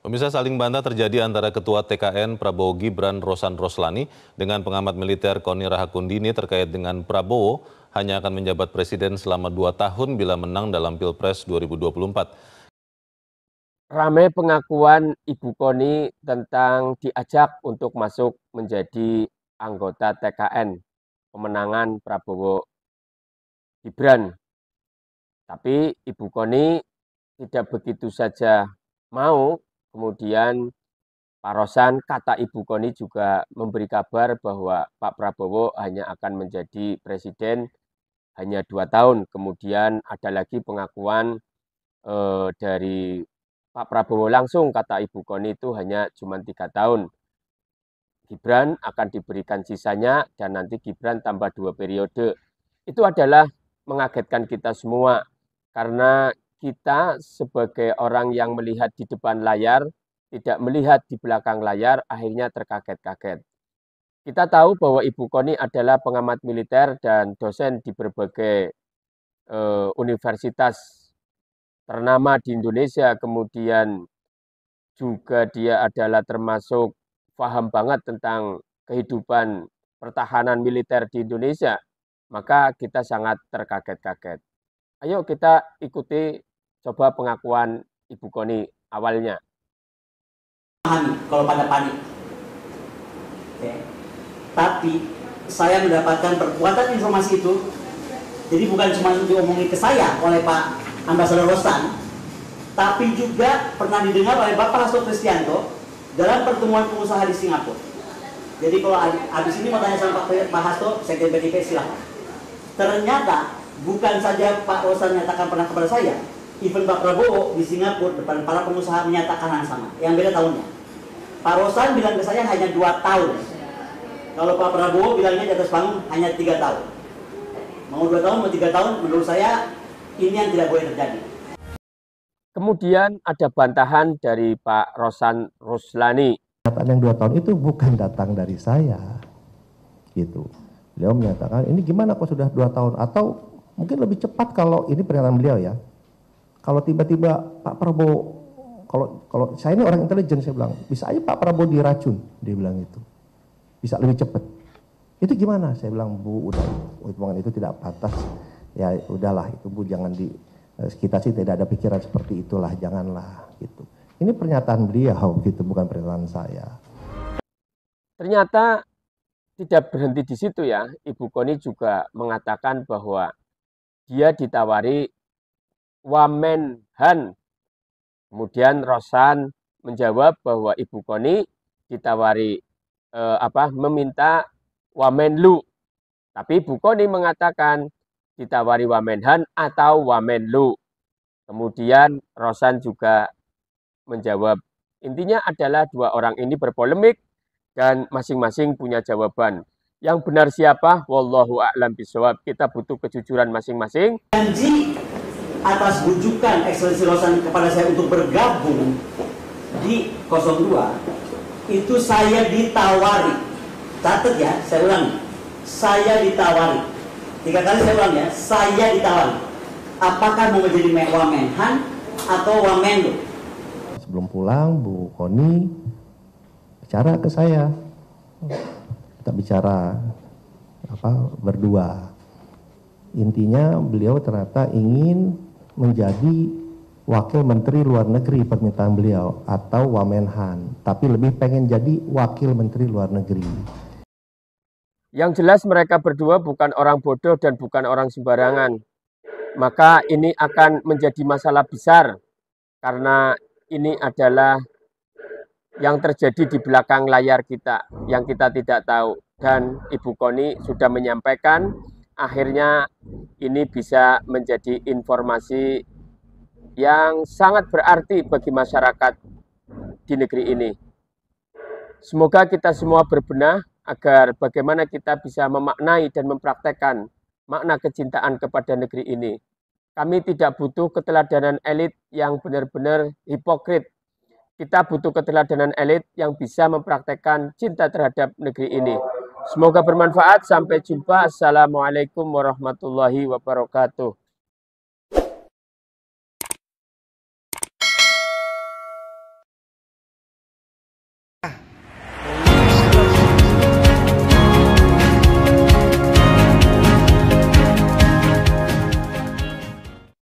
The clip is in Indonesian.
Pemirsa, saling bantah terjadi antara Ketua TKN Prabowo Gibran Rosan Roslani dengan pengamat militer Koni Rahakundini terkait dengan Prabowo hanya akan menjabat presiden selama 2 tahun bila menang dalam Pilpres 2024. Ramai pengakuan Ibu Koni tentang diajak untuk masuk menjadi anggota TKN pemenangan Prabowo Gibran. Tapi Ibu Koni tidak begitu saja mau, kemudian Pak Rosan, kata Ibu Koni juga memberi kabar bahwa Pak Prabowo hanya akan menjadi presiden hanya 2 tahun. Kemudian ada lagi pengakuan dari Pak Prabowo langsung, kata Ibu Koni itu hanya cuma 3 tahun. Gibran akan diberikan sisanya dan nanti Gibran tambah 2 periode. Itu adalah mengagetkan kita semua karena kita sebagai orang yang melihat di depan layar, tidak melihat di belakang layar, akhirnya terkaget-kaget. Kita tahu bahwa Ibu Koni adalah pengamat militer dan dosen di berbagai universitas ternama di Indonesia, kemudian juga dia adalah termasuk paham banget tentang kehidupan pertahanan militer di Indonesia, maka kita sangat terkaget-kaget. Ayo kita ikuti coba pengakuan Ibu Koni awalnya. Kalau pada panik. Oke. Tapi saya mendapatkan perkuatan informasi itu, jadi bukan cuma diomongin ke saya oleh Pak Ambasador Rosan, tapi juga pernah didengar oleh Bapak Hasto Kristianto dalam pertemuan pengusaha di Singapura. Jadi kalau habis ini mau tanya sama Pak Hasto, Sekjen PDIP, silahkan. Ternyata bukan saja Pak Rosan menyatakan pernah kepada saya, even Pak Prabowo di Singapura depan para pengusaha menyatakan hal yang sama, yang beda tahunnya. Pak Rosan bilang ke saya hanya 2 tahun. Kalau Pak Prabowo bilangnya di atas panggung hanya 3 tahun. Mau 2 tahun, mau 3 tahun, menurut saya ini yang tidak boleh terjadi. Kemudian ada bantahan dari Pak Rosan Roslani. Pernyataan yang 2 tahun itu bukan datang dari saya, gitu. Beliau menyatakan ini gimana kok sudah 2 tahun, atau mungkin lebih cepat kalau ini pernyataan beliau ya. Kalau tiba-tiba Pak Prabowo, kalau saya ini orang intelijen, saya bilang bisa aja Pak Prabowo diracun, dia bilang itu, bisa lebih cepat. Itu gimana? Saya bilang Bu, udah hitungan itu tidak pantas, ya udahlah itu Bu, jangan di kita sih tidak ada pikiran seperti itulah, janganlah gitu. Ini pernyataan beliau gitu, bukan pernyataan saya. Ternyata tidak berhenti di situ ya. Ibu Koni juga mengatakan bahwa dia ditawari Wamenhan. Kemudian Rosan menjawab bahwa Ibu Koni ditawari meminta Wamenlu. Tapi Ibu Koni mengatakan ditawari Wamenhan atau Wamenlu. Kemudian Rosan juga menjawab. Intinya adalah 2 orang ini berpolemik dan masing-masing punya jawaban. Yang benar siapa? Wallahu a'lam bishawab. Kita butuh kejujuran masing-masing. Janji atas bujukan Ekselensi Rosan kepada saya untuk bergabung di 02, itu saya ditawari. Catat ya, saya ulangi. Saya ditawari. 3 kali saya ulang ya, saya ditawari. Apakah mau menjadi Wamenhan atau Wamenlu? Sebelum pulang, Bu Koni bicara ke saya. Kita bicara berdua. Intinya beliau ternyata ingin menjadi Wakil Menteri Luar Negeri, permintaan beliau, atau Wamenhan. Tapi lebih pengen jadi Wakil Menteri Luar Negeri. Yang jelas mereka berdua bukan orang bodoh dan bukan orang sembarangan. Maka ini akan menjadi masalah besar karena ini adalah yang terjadi di belakang layar kita yang kita tidak tahu. Dan Ibu Koni sudah menyampaikan, akhirnya ini bisa menjadi informasi yang sangat berarti bagi masyarakat di negeri ini. Semoga kita semua berbenah agar bagaimana kita bisa memaknai dan mempraktekkan makna kecintaan kepada negeri ini. Kami tidak butuh keteladanan elit yang benar-benar hipokrit. Kita butuh keteladanan elit yang bisa mempraktekkan cinta terhadap negeri ini. Semoga bermanfaat. Sampai jumpa. Assalamualaikum warahmatullahi wabarakatuh.